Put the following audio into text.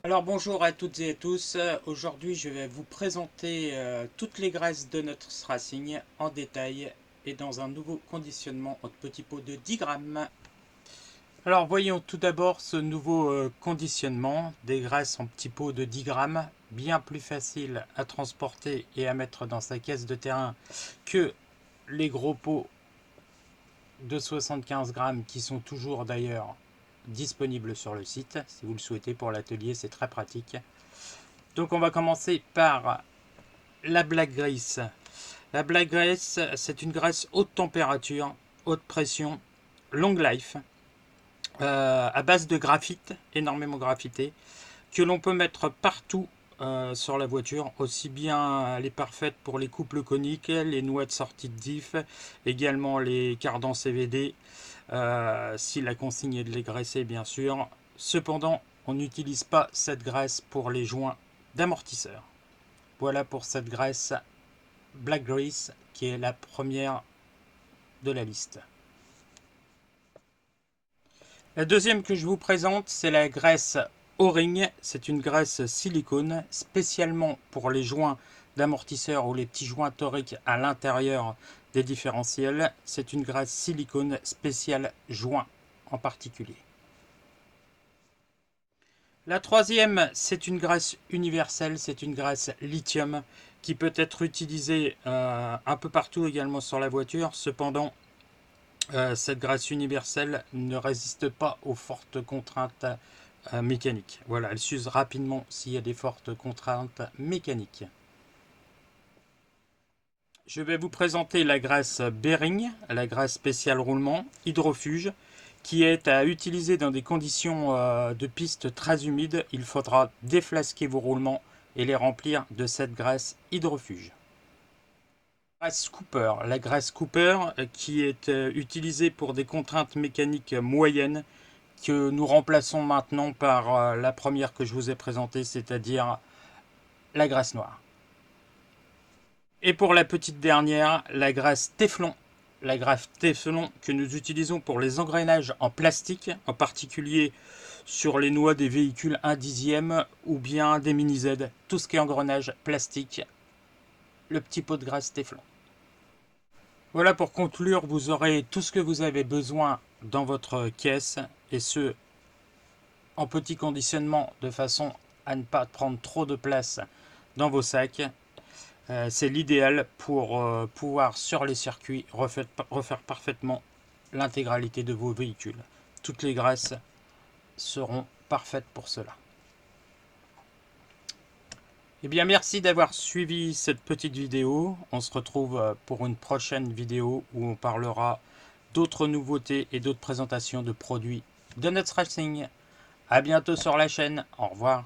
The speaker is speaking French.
Alors bonjour à toutes et à tous, aujourd'hui je vais vous présenter toutes les graisses de notre Racing en détail et dans un nouveau conditionnement en petits pots de 10 grammes. Alors voyons tout d'abord ce nouveau conditionnement des graisses en petits pots de 10 grammes, bien plus facile à transporter et à mettre dans sa caisse de terrain que les gros pots de 75 grammes qui sont toujours d'ailleurs disponibles sur le site. Si vous le souhaitez pour l'atelier, c'est très pratique. Donc on va commencer par la Black Grease. La Black Grease, c'est une graisse haute température, haute pression, long life, à base de graphite, énormément graphité, que l'on peut mettre partout sur la voiture. Aussi bien elle est parfaite pour les couples coniques, les noix de sortie de diff, également les cardans CVD, si la consigne est de les graisser bien sûr. Cependant, on n'utilise pas cette graisse pour les joints d'amortisseur. Voilà pour cette graisse Black Grease qui est la première de la liste. La deuxième que je vous présente, c'est la graisse O-ring. C'est une graisse silicone spécialement pour les joints d'amortisseur ou les petits joints toriques à l'intérieur des différentiels. C'est une graisse silicone spéciale joint en particulier. La troisième, c'est une graisse universelle, c'est une graisse lithium qui peut être utilisée un peu partout également sur la voiture. Cependant, cette graisse universelle ne résiste pas aux fortes contraintes mécaniques. Voilà, elle s'use rapidement s'il y a des fortes contraintes mécaniques. Je vais vous présenter la graisse Bearing, la graisse spéciale roulement, hydrofuge, qui est à utiliser dans des conditions de piste très humides. Il faudra déflasquer vos roulements et les remplir de cette graisse hydrofuge. Graisse Cooper, la graisse Cooper qui est utilisée pour des contraintes mécaniques moyennes que nous remplaçons maintenant par la première que je vous ai présentée, c'est-à-dire la graisse noire. Et pour la petite dernière, la graisse Teflon. La graisse Teflon que nous utilisons pour les engrenages en plastique, en particulier sur les noix des véhicules 1/10 ou bien des mini Z. Tout ce qui est engrenage plastique, le petit pot de graisse Teflon. Voilà, pour conclure, vous aurez tout ce que vous avez besoin dans votre caisse, et ce, en petit conditionnement, de façon à ne pas prendre trop de place dans vos sacs. C'est l'idéal pour pouvoir, sur les circuits, refaire parfaitement l'intégralité de vos véhicules. Toutes les graisses seront parfaites pour cela. Eh bien, merci d'avoir suivi cette petite vidéo. On se retrouve pour une prochaine vidéo où on parlera d'autres nouveautés et d'autres présentations de produits de Nuts Racing. À bientôt sur la chaîne. Au revoir.